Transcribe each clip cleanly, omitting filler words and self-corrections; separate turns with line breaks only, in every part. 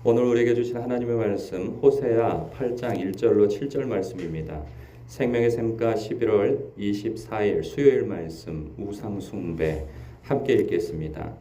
오늘 우리에게 주신 하나님의 말씀 호세아 8장 1절로 7절 말씀입니다. 생명의 샘가 11월 24일 수요일 말씀 우상 숭배 함께 읽겠습니다.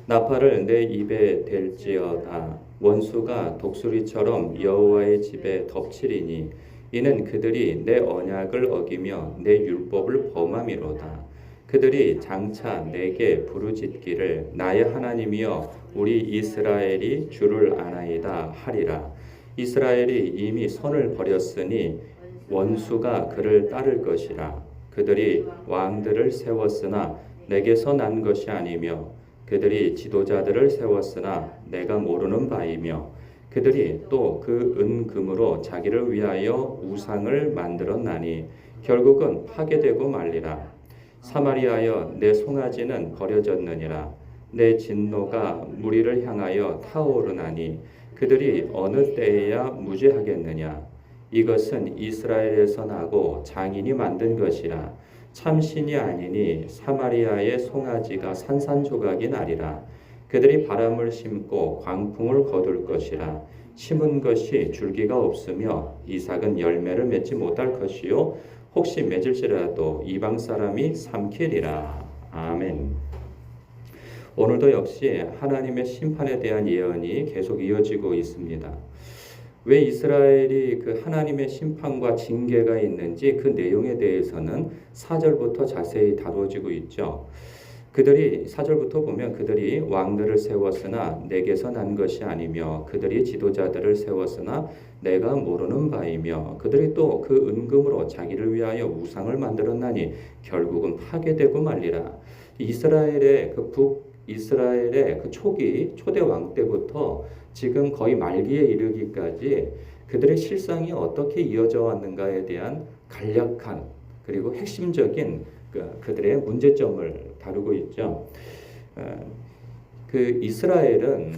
나팔을 내 입에 댈지어다. 원수가 독수리처럼 여호와의 집에 덮치리니 이는 그들이 내 언약을 어기며 내 율법을 범함이로다. 그들이 장차 내게 부르짖기를 나의 하나님이여 우리 이스라엘이 주를 아나이다 하리라. 이스라엘이 이미 선을 버렸으니 원수가 그를 따를 것이라. 그들이 왕들을 세웠으나 내게서 난 것이 아니며 그들이 지도자들을 세웠으나 내가 모르는 바이며 그들이 또 그 은금으로 자기를 위하여 우상을 만들었나니 결국은 파괴되고 말리라. 사마리아여 내 송아지는 버려졌느니라. 내 진노가 무리를 향하여 타오르나니 그들이 어느 때에야 무죄하겠느냐. 이것은 이스라엘에서 나고 장인이 만든 것이라. 참신이 아니니 사마리아의 송아지가 산산조각이 나리라. 그들이 바람을 심고 광풍을 거둘 것이라. 심은 것이 줄기가 없으며 이삭은 열매를 맺지 못할 것이요 혹시 맺을지라도 이방 사람이 삼키리라. 아멘. 오늘도 역시 하나님의 심판에 대한 예언이 계속 이어지고 있습니다. 왜 이스라엘이 그 하나님의 심판과 징계가 있는지 그 내용에 대해서는 4절부터 자세히 다뤄지고 있죠. 그들이 4절부터 보면 그들이 왕들을 세웠으나 내게서 난 것이 아니며 그들이 지도자들을 세웠으나 내가 모르는 바이며 그들이 또 그 은금으로 자기를 위하여 우상을 만들었나니 결국은 파괴되고 말리라. 이스라엘의 그 초대 왕 때부터 지금 거의 말기에 이르기까지 그들의 실상이 어떻게 이어져 왔는가에 대한 간략한 그리고 핵심적인 그들의 문제점을 다루고 있죠. 그 이스라엘은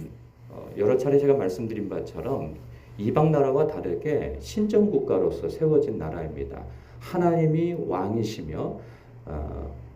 여러 차례 제가 말씀드린 바처럼 이방 나라와 다르게 신정 국가로서 세워진 나라입니다. 하나님이 왕이시며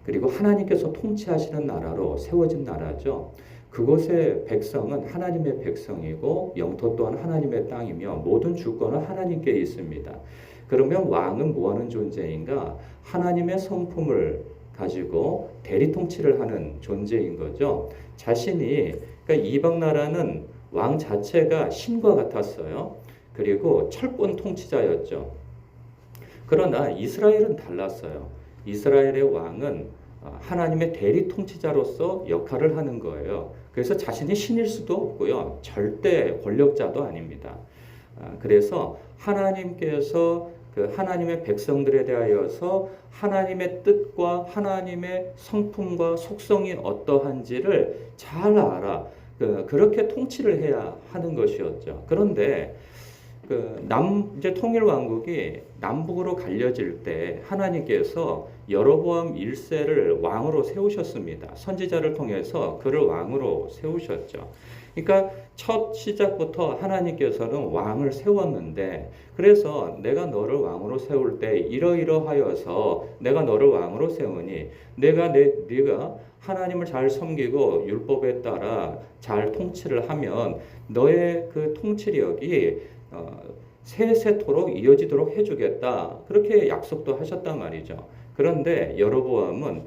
그리고 하나님께서 통치하시는 나라로 세워진 나라죠. 그곳의 백성은 하나님의 백성이고 영토 또한 하나님의 땅이며 모든 주권은 하나님께 있습니다. 그러면 왕은 뭐하는 존재인가? 하나님의 성품을 가지고 대리 통치를 하는 존재인 거죠. 그러니까 이방 나라는 왕 자체가 신과 같았어요. 그리고 철권 통치자였죠. 그러나 이스라엘은 달랐어요. 이스라엘의 왕은 하나님의 대리 통치자로서 역할을 하는 거예요. 그래서 자신이 신일 수도 없고요. 절대 권력자도 아닙니다. 그래서 하나님께서 그 하나님의 백성들에 대하여서 하나님의 뜻과 하나님의 성품과 속성이 어떠한지를 잘 알아. 그렇게 통치를 해야 하는 것이었죠. 그런데 이제 통일 왕국이 남북으로 갈려질 때 하나님께서 여로보암 1세를 왕으로 세우셨습니다. 선지자를 통해서 그를 왕으로 세우셨죠. 그러니까 첫 시작부터 하나님께서는 왕을 세웠는데 그래서 내가 너를 왕으로 세울 때 이러이러하여서 내가 너를 왕으로 세우니 네가 하나님을 잘 섬기고 율법에 따라 잘 통치를 하면 너의 그 통치력이 세세토록 이어지도록 해주겠다. 그렇게 약속도 하셨단 말이죠. 그런데 여로보암은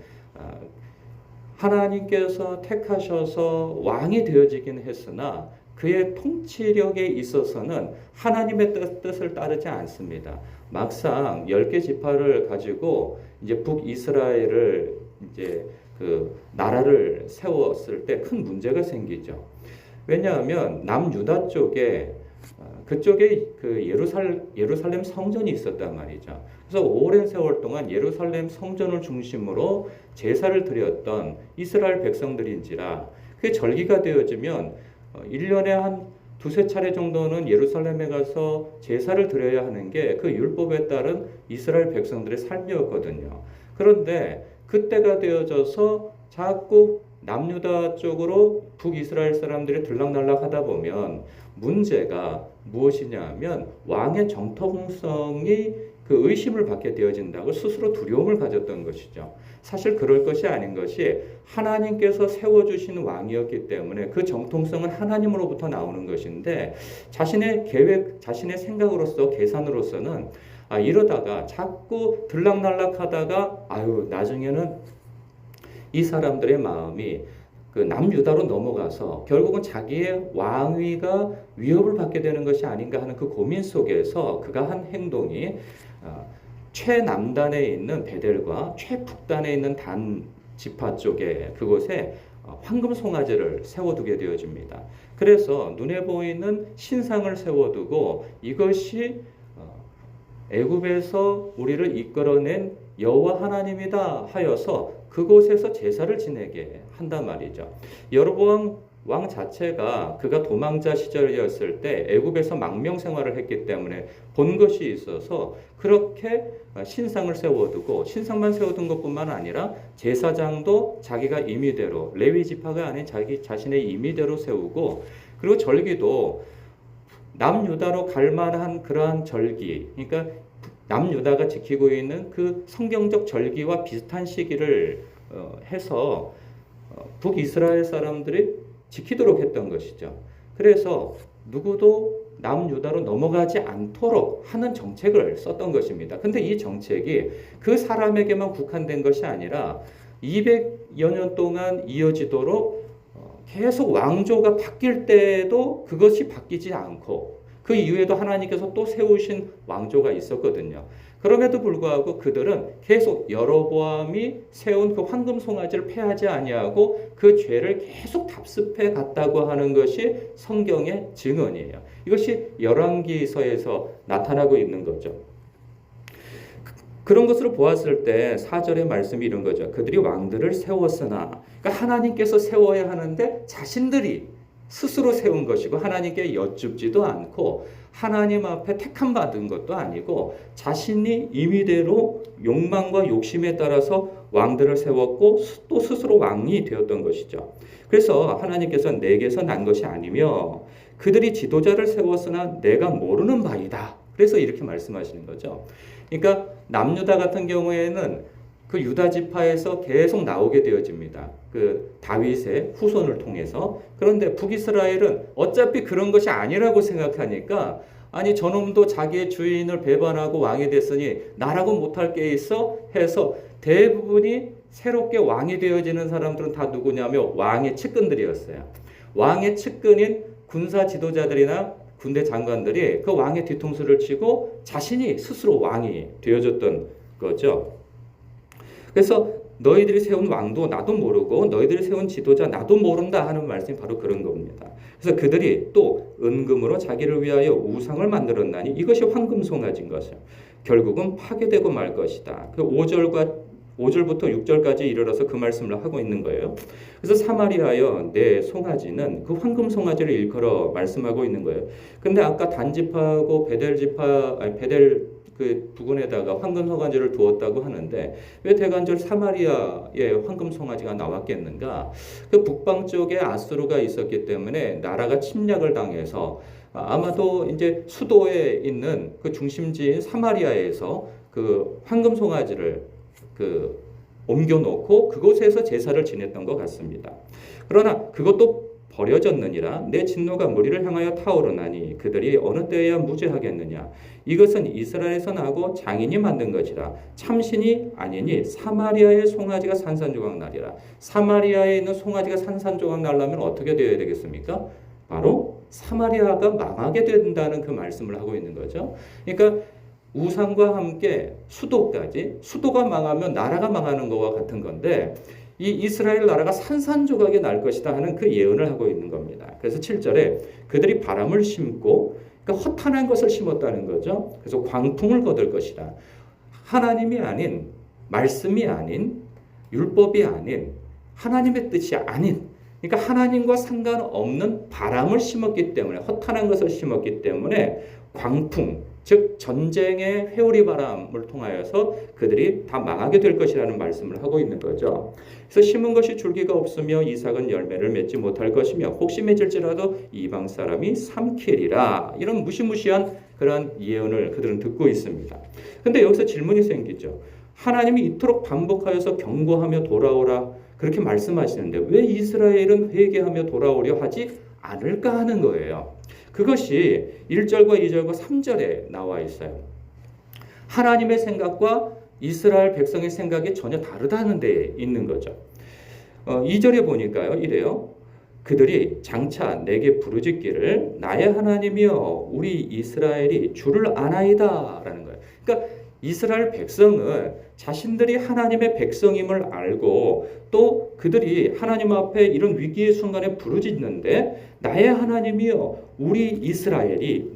하나님께서 택하셔서 왕이 되어지긴 했으나 그의 통치력에 있어서는 하나님의 뜻을 따르지 않습니다. 막상 10개 지파를 가지고 이제 북이스라엘을 이제 그 나라를 세웠을 때 큰 문제가 생기죠. 왜냐하면 남유다 쪽에 그쪽에 그 예루살렘 성전이 있었단 말이죠. 그래서 오랜 세월 동안 예루살렘 성전을 중심으로 제사를 드렸던 이스라엘 백성들인지라 그게 절기가 되어지면 1년에 한 두세 차례 정도는 예루살렘에 가서 제사를 드려야 하는 게 그 율법에 따른 이스라엘 백성들의 삶이었거든요. 그런데 그때가 되어져서 자꾸 남유다 쪽으로 북이스라엘 사람들이 들락날락 하다 보면 문제가 무엇이냐 하면 왕의 정통성이 그 의심을 받게 되어진다고 스스로 두려움을 가졌던 것이죠. 사실 그럴 것이 아닌 것이 하나님께서 세워주신 왕이었기 때문에 그 정통성은 하나님으로부터 나오는 것인데 자신의 계획, 자신의 생각으로서 계산으로서는 이러다가 자꾸 들락날락하다가 나중에는 이 사람들의 마음이 그 남유다로 넘어가서 결국은 자기의 왕위가 위협을 받게 되는 것이 아닌가 하는 그 고민 속에서 그가 한 행동이 최남단에 있는 베델과 최북단에 있는 단 지파 쪽에 그곳에 황금 송아지를 세워두게 되어집니다. 그래서 눈에 보이는 신상을 세워두고 이것이 애굽에서 우리를 이끌어낸 여호와 하나님이다 하여서 그곳에서 제사를 지내게 한단 말이죠. 여로보암 왕 자체가 그가 도망자 시절이었을 때 애굽에서 망명 생활을 했기 때문에 본 것이 있어서 그렇게 신상을 세워두고 신상만 세워둔 것뿐만 아니라 제사장도 자기가 임의대로 레위 지파가 아닌 자기 자신의 임의대로 세우고 그리고 절기도 남유다로 갈 만한 그러한 절기, 그러니까 남유다가 지키고 있는 그 성경적 절기와 비슷한 시기를 해서 북이스라엘 사람들이 지키도록 했던 것이죠. 그래서 누구도 남유다로 넘어가지 않도록 하는 정책을 썼던 것입니다. 근데 이 정책이 그 사람에게만 국한된 것이 아니라 200여 년 동안 이어지도록 계속 왕조가 바뀔 때도 그것이 바뀌지 않고 그 이후에도 하나님께서 또 세우신 왕조가 있었거든요. 그럼에도 불구하고 그들은 계속 여로보암이 세운 그 황금 송아지를 폐하지 아니하고 그 죄를 계속 답습해 갔다고 하는 것이 성경의 증언이에요. 이것이 열왕기서에서 나타나고 있는 거죠. 그런 것으로 보았을 때 4절의 말씀이 이런 거죠. 그들이 왕들을 세웠으나, 그러니까 하나님께서 세워야 하는데 자신들이 스스로 세운 것이고 하나님께 여쭙지도 않고 하나님 앞에 택함 받은 것도 아니고 자신이 임의대로 욕망과 욕심에 따라서 왕들을 세웠고 또 스스로 왕이 되었던 것이죠. 그래서 하나님께서 내게서 난 것이 아니며 그들이 지도자를 세웠으나 내가 모르는 바이다. 그래서 이렇게 말씀하시는 거죠. 그러니까 남유다 같은 경우에는 그 유다 지파에서 계속 나오게 되어집니다. 그 다윗의 후손을 통해서. 그런데 북이스라엘은 어차피 그런 것이 아니라고 생각하니까 아니 저놈도 자기의 주인을 배반하고 왕이 됐으니 나라고 못할 게 있어 해서 대부분이 새롭게 왕이 되어지는 사람들은 다 누구냐면 왕의 측근들이었어요. 왕의 측근인 군사 지도자들이나 군대 장관들이 그 왕의 뒤통수를 치고 자신이 스스로 왕이 되어졌던 거죠. 그래서 너희들이 세운 왕도 나도 모르고 너희들이 세운 지도자 나도 모른다 하는 말씀이 바로 그런 겁니다. 그래서 그들이 또 은금으로 자기를 위하여 우상을 만들었나니 이것이 황금 송아지인 것이요. 결국은 파괴되고 말 것이다. 그 5절부터 6절까지 이르러서 그 말씀을 하고 있는 거예요. 그래서 사마리아여 내 송아지는 그 황금 송아지를 일컬어 말씀하고 있는 거예요. 근데 아까 단지파하고 베델 그 부근에다가 황금 송아지를 두었다고 하는데 왜 대간절 사마리아에 황금 송아지가 나왔겠는가? 그 북방 쪽에 아수르가 있었기 때문에 나라가 침략을 당해서 아마도 이제 수도에 있는 그 중심지인 사마리아에서 그 황금 송아지를 그 옮겨놓고 그곳에서 제사를 지냈던 것 같습니다. 그러나 그것도 버려졌느니라 내 진노가 무리를 향하여 타오르나니 그들이 어느 때에야 무죄하겠느냐. 이것은 이스라엘에서 나고 장인이 만든 것이라 참신이 아니니 사마리아의 송아지가 산산조각 나리라. 사마리아에 있는 송아지가 산산조각 나려면 어떻게 되어야 되겠습니까? 바로 사마리아가 망하게 된다는 그 말씀을 하고 있는 거죠. 그러니까 우상과 함께 수도가 망하면 나라가 망하는 것과 같은 건데 이 이스라엘 나라가 산산조각이 날 것이다 하는 그 예언을 하고 있는 겁니다. 그래서 7절에 그들이 바람을 심고 그러니까 허탄한 것을 심었다는 거죠. 그래서 광풍을 거둘 것이다. 하나님이 아닌 말씀이 아닌 율법이 아닌 하나님의 뜻이 아닌 그러니까 하나님과 상관없는 바람을 심었기 때문에 허탄한 것을 심었기 때문에 광풍 즉 전쟁의 회오리 바람을 통하여서 그들이 다 망하게 될 것이라는 말씀을 하고 있는 거죠. 그래서 심은 것이 줄기가 없으며 이삭은 열매를 맺지 못할 것이며 혹시 맺을지라도 이방 사람이 삼키리라. 이런 무시무시한 그런 예언을 그들은 듣고 있습니다. 근데 여기서 질문이 생기죠. 하나님이 이토록 반복하여서 경고하며 돌아오라 그렇게 말씀하시는데 왜 이스라엘은 회개하며 돌아오려 하지 않을까 하는 거예요. 그것이 1절과 2절과 3절에 나와 있어요. 하나님의 생각과 이스라엘 백성의 생각이 전혀 다르다는 데 있는 거죠. 2절에 보니까요. 이래요. 그들이 장차 내게 부르짖기를 나의 하나님이여 우리 이스라엘이 주를 아나이다 라는 거예요. 그러니까 이스라엘 백성은 자신들이 하나님의 백성임을 알고 또 그들이 하나님 앞에 이런 위기의 순간에 부르짖는데 나의 하나님이여 우리 이스라엘이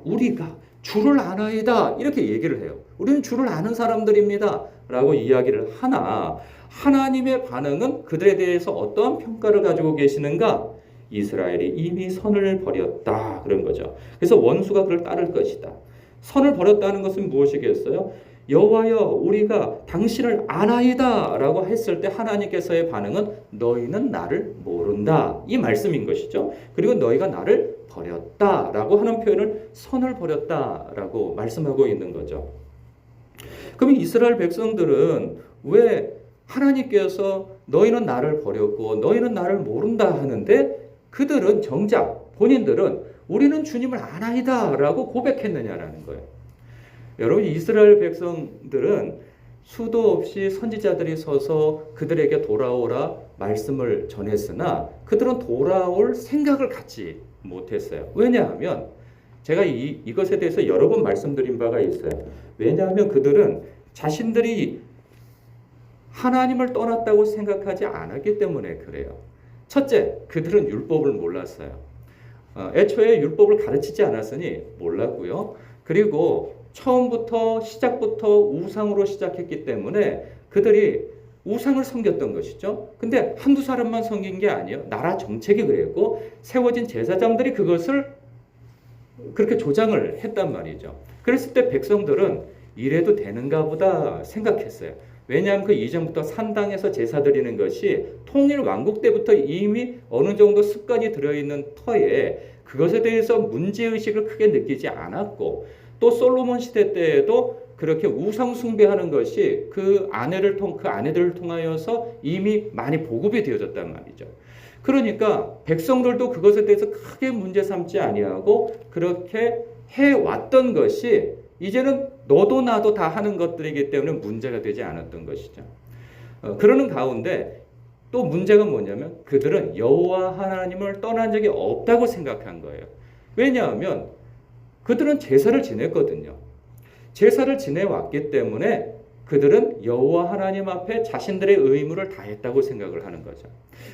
우리가 주를 아나이다 이렇게 얘기를 해요. 우리는 주를 아는 사람들입니다 라고 이야기를 하나 하나님의 반응은 그들에 대해서 어떠한 평가를 가지고 계시는가? 이스라엘이 이미 선을 버렸다 그런 거죠. 그래서 원수가 그를 따를 것이다. 선을 버렸다는 것은 무엇이겠어요? 여호와여 우리가 당신을 아나이다 라고 했을 때 하나님께서의 반응은 너희는 나를 모른다 이 말씀인 것이죠. 그리고 너희가 나를 버렸다 라고 하는 표현을 선을 버렸다 라고 말씀하고 있는 거죠. 그럼 이스라엘 백성들은 왜 하나님께서 너희는 나를 버렸고 너희는 나를 모른다 하는데 그들은 정작 본인들은 우리는 주님을 아나이다 라고 고백했느냐라는 거예요. 여러분 이스라엘 백성들은 수도 없이 선지자들이 서서 그들에게 돌아오라 말씀을 전했으나 그들은 돌아올 생각을 갖지 못했어요. 왜냐하면 제가 이것에 대해서 여러 번 말씀드린 바가 있어요. 왜냐하면 그들은 자신들이 하나님을 떠났다고 생각하지 않았기 때문에 그래요. 첫째, 그들은 율법을 몰랐어요. 애초에 율법을 가르치지 않았으니 몰랐고요. 그리고 시작부터 우상으로 시작했기 때문에 그들이 우상을 섬겼던 것이죠. 근데 한두 사람만 섬긴 게 아니에요. 나라 정책이 그랬고 세워진 제사장들이 그것을 그렇게 조장을 했단 말이죠. 그랬을 때 백성들은 이래도 되는가 보다 생각했어요. 왜냐하면 그 이전부터 산당에서 제사 드리는 것이 통일 왕국 때부터 이미 어느 정도 습관이 들어있는 터에 그것에 대해서 문제의식을 크게 느끼지 않았고 또 솔로몬 시대 때에도 그렇게 우상 숭배하는 것이 그 아내들을 통하여서 이미 많이 보급이 되어졌단 말이죠. 그러니까 백성들도 그것에 대해서 크게 문제 삼지 아니하고 그렇게 해왔던 것이 이제는 너도 나도 다 하는 것들이기 때문에 문제가 되지 않았던 것이죠. 그러는 가운데 또 문제가 뭐냐면 그들은 여호와 하나님을 떠난 적이 없다고 생각한 거예요. 왜냐하면 그들은 제사를 지냈거든요. 제사를 지내왔기 때문에 그들은 여호와 하나님 앞에 자신들의 의무를 다했다고 생각을 하는 거죠.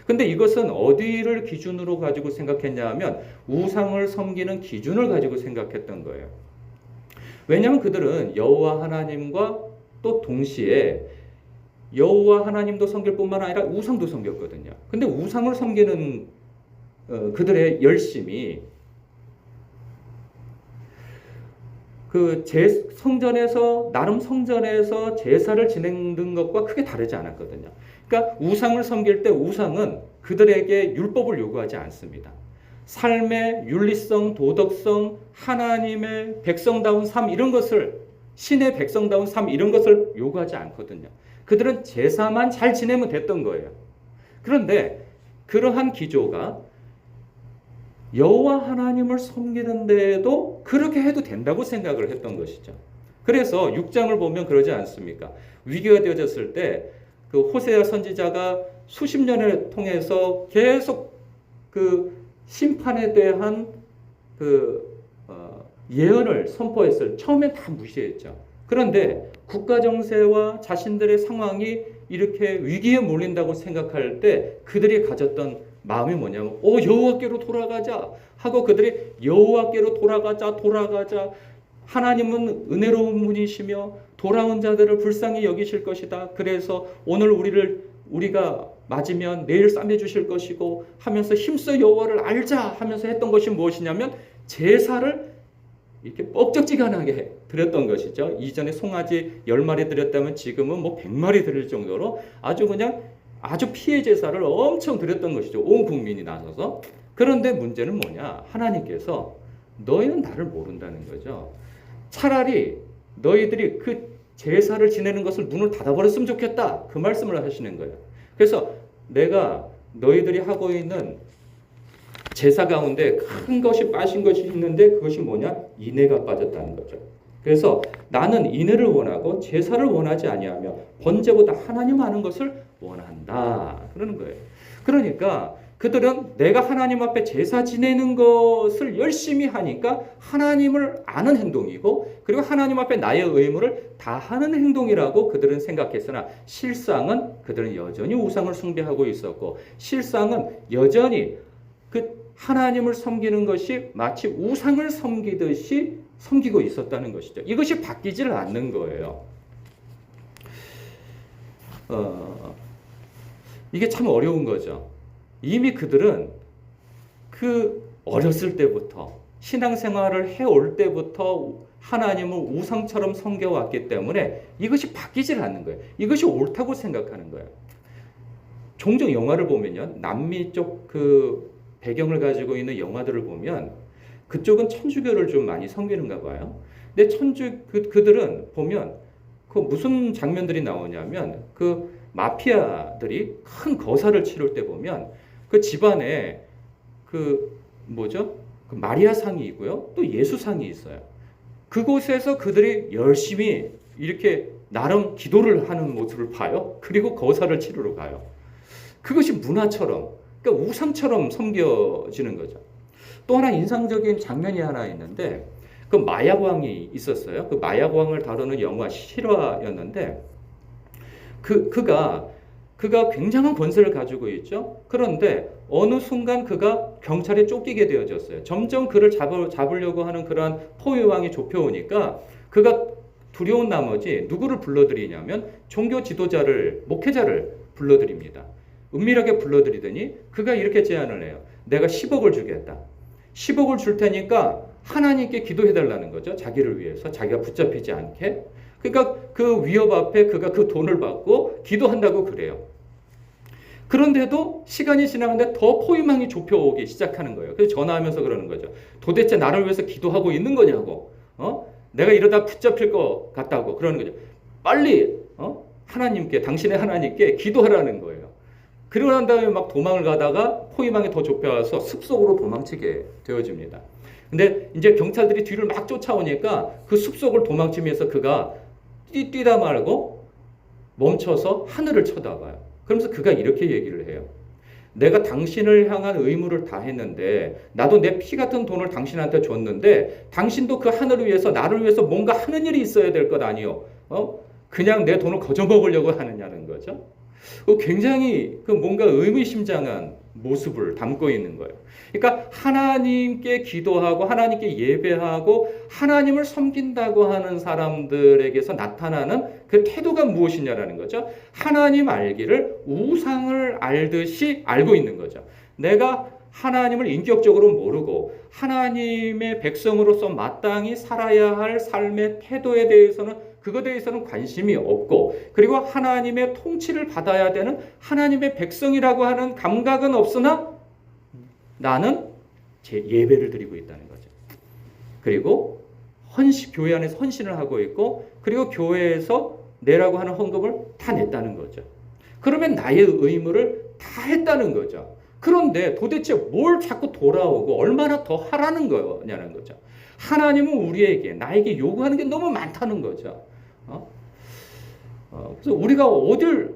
근데 이것은 어디를 기준으로 가지고 생각했냐 하면 우상을 섬기는 기준을 가지고 생각했던 거예요. 왜냐하면 그들은 여호와 하나님과 또 동시에 여호와 하나님도 섬길 뿐만 아니라 우상도 섬겼거든요. 근데 우상을 섬기는 그들의 열심이 그 나름 성전에서 제사를 지내는 것과 크게 다르지 않았거든요. 그러니까 우상을 섬길 때 우상은 그들에게 율법을 요구하지 않습니다. 삶의 윤리성, 도덕성, 하나님의 백성다운 삶 이런 것을 신의 백성다운 삶 이런 것을 요구하지 않거든요. 그들은 제사만 잘 지내면 됐던 거예요. 그런데 그러한 기조가 여호와 하나님을 섬기는 데에도 그렇게 해도 된다고 생각을 했던 것이죠. 그래서 6장을 보면 그러지 않습니까? 위기가 되어졌을 때 그 호세아 선지자가 수십 년을 통해서 계속 그 심판에 대한 예언을 선포했어요. 처음엔 다 무시했죠. 그런데 국가 정세와 자신들의 상황이 이렇게 위기에 몰린다고 생각할 때 그들이 가졌던 마음이 뭐냐면 여호와께로 돌아가자 하고 그들이 여호와께로 돌아가자 하나님은 은혜로운 분이시며 돌아온 자들을 불쌍히 여기실 것이다. 그래서 오늘 우리가 맞으면 내일 싸매 주실 것이고 하면서 힘써 여호와를 알자 하면서 했던 것이 무엇이냐면 제사를 이렇게 뻑적지근하게 드렸던 것이죠. 이전에 송아지 10마리 드렸다면 지금은 뭐 100마리 드릴 정도로 아주 그냥 아주 피해 제사를 엄청 드렸던 것이죠. 온 국민이 나서서. 그런데 문제는 뭐냐? 하나님께서 너희는 나를 모른다는 거죠. 차라리 너희들이 그 제사를 지내는 것을 눈을 닫아버렸으면 좋겠다. 그 말씀을 하시는 거예요. 그래서 내가 너희들이 하고 있는 제사 가운데 큰 것이 빠진 것이 있는데 그것이 뭐냐? 인애가 빠졌다는 거죠. 그래서 나는 인애를 원하고 제사를 원하지 아니하며 번제보다 하나님 아는 것을 원한다. 그러는 거예요. 그러니까 그들은 내가 하나님 앞에 제사 지내는 것을 열심히 하니까 하나님을 아는 행동이고 그리고 하나님 앞에 나의 의무를 다하는 행동이라고 그들은 생각했으나 실상은 그들은 여전히 우상을 숭배하고 있었고 실상은 여전히 그 하나님을 섬기는 것이 마치 우상을 섬기듯이 섬기고 있었다는 것이죠. 이것이 바뀌지를 않는 거예요. 이게 참 어려운 거죠. 이미 그들은 그 어렸을 때부터 신앙생활을 해올 때부터 하나님을 우상처럼 섬겨왔기 때문에 이것이 바뀌질 않는 거예요. 이것이 옳다고 생각하는 거예요. 종종 영화를 보면요. 남미 쪽 그 배경을 가지고 있는 영화들을 보면 그쪽은 천주교를 좀 많이 섬기는가 봐요. 근데 그들은 보면 그 무슨 장면들이 나오냐면 그 마피아들이 큰 거사를 치를 때 보면 그 집안에 그 뭐죠? 그 마리아 상이 있고요. 또 예수 상이 있어요. 그곳에서 그들이 열심히 이렇게 나름 기도를 하는 모습을 봐요. 그리고 거사를 치르러 가요. 그것이 문화처럼 그러니까 우상처럼 섬겨지는 거죠. 또 하나 인상적인 장면이 하나 있는데 그 마약왕이 있었어요. 그 마약왕을 다루는 영화 실화였는데 그가 굉장한 권세를 가지고 있죠. 그런데 어느 순간 그가 경찰에 쫓기게 되어졌어요. 점점 그를 잡으려고 하는 그러한 포위왕이 좁혀오니까 그가 두려운 나머지 누구를 불러들이냐면 종교 지도자를, 목회자를 불러들입니다. 은밀하게 불러들이더니 그가 이렇게 제안을 해요. 내가 10억을 주겠다. 10억을 줄 테니까 하나님께 기도해달라는 거죠. 자기를 위해서. 자기가 붙잡히지 않게. 그러니까 그 위협 앞에 그가 그 돈을 받고 기도한다고 그래요. 그런데도 시간이 지나는데 더 포위망이 좁혀오기 시작하는 거예요. 그래서 전화하면서 그러는 거죠. 도대체 나를 위해서 기도하고 있는 거냐고. 내가 이러다 붙잡힐 것 같다고 그러는 거죠. 빨리 하나님께 당신의 하나님께 기도하라는 거예요. 그러고 난 다음에 막 도망을 가다가 포위망이 더 좁혀와서 숲속으로 도망치게 되어집니다. 근데 이제 경찰들이 뒤를 막 쫓아오니까 그 숲속을 도망치면서 그가 뛰다 말고 멈춰서 하늘을 쳐다봐요. 그러면서 그가 이렇게 얘기를 해요. 내가 당신을 향한 의무를 다 했는데 나도 내 피 같은 돈을 당신한테 줬는데 당신도 그 하늘을 위해서 나를 위해서 뭔가 하는 일이 있어야 될 것 아니요. 그냥 내 돈을 거저먹으려고 하느냐는 거죠. 굉장히 그 뭔가 의미심장한 모습을 담고 있는 거예요. 그러니까 하나님께 기도하고 하나님께 예배하고 하나님을 섬긴다고 하는 사람들에게서 나타나는 그 태도가 무엇이냐라는 거죠. 하나님 알기를 우상을 알듯이 알고 있는 거죠. 내가 하나님을 인격적으로 모르고 하나님의 백성으로서 마땅히 살아야 할 삶의 태도에 대해서는 그것에 대해서는 관심이 없고 그리고 하나님의 통치를 받아야 되는 하나님의 백성이라고 하는 감각은 없으나 나는 제 예배를 드리고 있다는 거죠. 그리고 교회 안에서 헌신을 하고 있고 그리고 교회에서 내라고 하는 헌금을 다 냈다는 거죠. 그러면 나의 의무를 다 했다는 거죠. 그런데 도대체 뭘 자꾸 돌아오고 얼마나 더 하라는 거냐는 거죠. 하나님은 우리에게 나에게 요구하는 게 너무 많다는 거죠. 그래서 우리가 어딜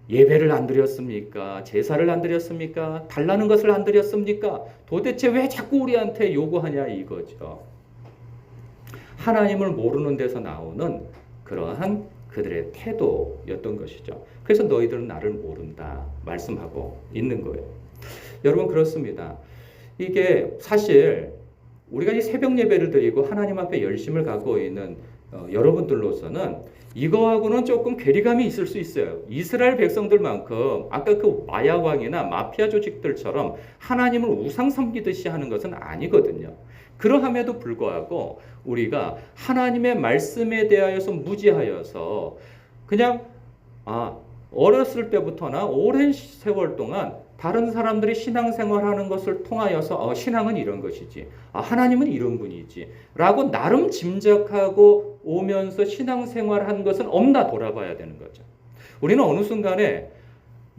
예배를 안 드렸습니까? 제사를 안 드렸습니까? 달라는 것을 안 드렸습니까? 도대체 왜 자꾸 우리한테 요구하냐 이거죠. 하나님을 모르는 데서 나오는 그러한 그들의 태도였던 것이죠. 그래서 너희들은 나를 모른다 말씀하고 있는 거예요. 여러분 그렇습니다. 이게 사실 우리가 이 새벽 예배를 드리고 하나님 앞에 열심을 갖고 있는 여러분들로서는 이거하고는 조금 괴리감이 있을 수 있어요. 이스라엘 백성들만큼 아까 그 마야왕이나 마피아 조직들처럼 하나님을 우상 섬기듯이 하는 것은 아니거든요. 그러함에도 불구하고 우리가 하나님의 말씀에 대하여서 무지하여서 그냥 어렸을 때부터나 오랜 세월 동안 다른 사람들이 신앙생활하는 것을 통하여서 신앙은 이런 것이지, 하나님은 이런 분이지 라고 나름 짐작하고 오면서 신앙생활한 것은 없나 돌아봐야 되는 거죠. 우리는 어느 순간에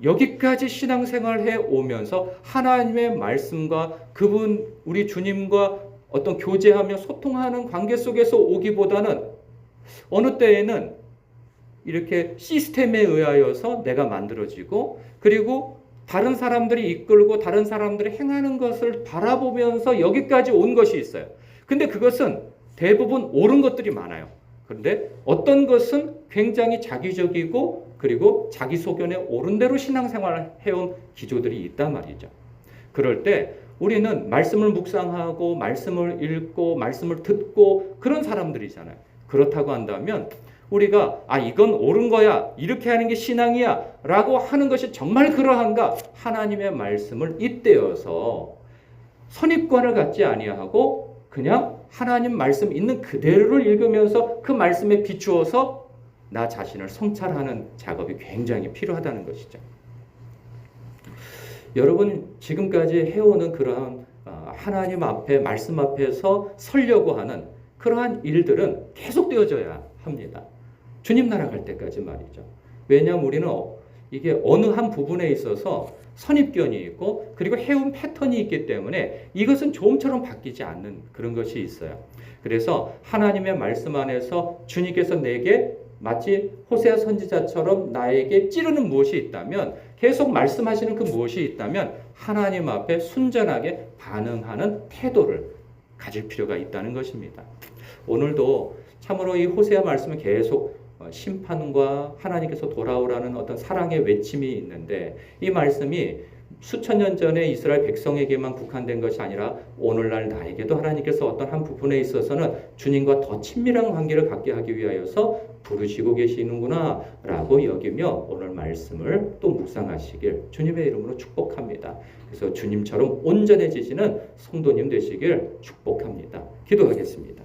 여기까지 신앙생활해 오면서 하나님의 말씀과 그분 우리 주님과 어떤 교제하며 소통하는 관계 속에서 오기보다는 어느 때에는 이렇게 시스템에 의하여서 내가 만들어지고 그리고 다른 사람들이 이끌고 다른 사람들이 행하는 것을 바라보면서 여기까지 온 것이 있어요. 근데 그것은 대부분 옳은 것들이 많아요. 그런데 어떤 것은 굉장히 자기적이고 그리고 자기 소견에 옳은 대로 신앙생활을 해온 기조들이 있단 말이죠. 그럴 때 우리는 말씀을 묵상하고 말씀을 읽고 말씀을 듣고 그런 사람들이잖아요. 그렇다고 한다면 우리가 이건 옳은 거야, 이렇게 하는 게 신앙이야 라고 하는 것이 정말 그러한가? 하나님의 말씀을 잇대어서 선입관을 갖지 아니하고 그냥 하나님 말씀 있는 그대로를 읽으면서 그 말씀에 비추어서 나 자신을 성찰하는 작업이 굉장히 필요하다는 것이죠. 여러분 지금까지 해오는 그러한 하나님 앞에 말씀 앞에서 서려고 하는 그러한 일들은 계속되어져야 합니다. 주님 나라 갈 때까지 말이죠. 왜냐하면 우리는 이게 어느 한 부분에 있어서 선입견이 있고 그리고 해온 패턴이 있기 때문에 이것은 조금처럼 바뀌지 않는 그런 것이 있어요. 그래서 하나님의 말씀 안에서 주님께서 내게 마치 호세아 선지자처럼 나에게 찌르는 무엇이 있다면 계속 말씀하시는 그 무엇이 있다면 하나님 앞에 순전하게 반응하는 태도를 가질 필요가 있다는 것입니다. 오늘도 참으로 이 호세아 말씀은 계속 심판과 하나님께서 돌아오라는 어떤 사랑의 외침이 있는데 이 말씀이 수천 년 전에 이스라엘 백성에게만 국한된 것이 아니라 오늘날 나에게도 하나님께서 어떤 한 부분에 있어서는 주님과 더 친밀한 관계를 갖게 하기 위하여서 부르시고 계시는구나 라고 여기며 오늘 말씀을 또 묵상하시길 주님의 이름으로 축복합니다. 그래서 주님처럼 온전해지시는 성도님 되시길 축복합니다. 기도하겠습니다.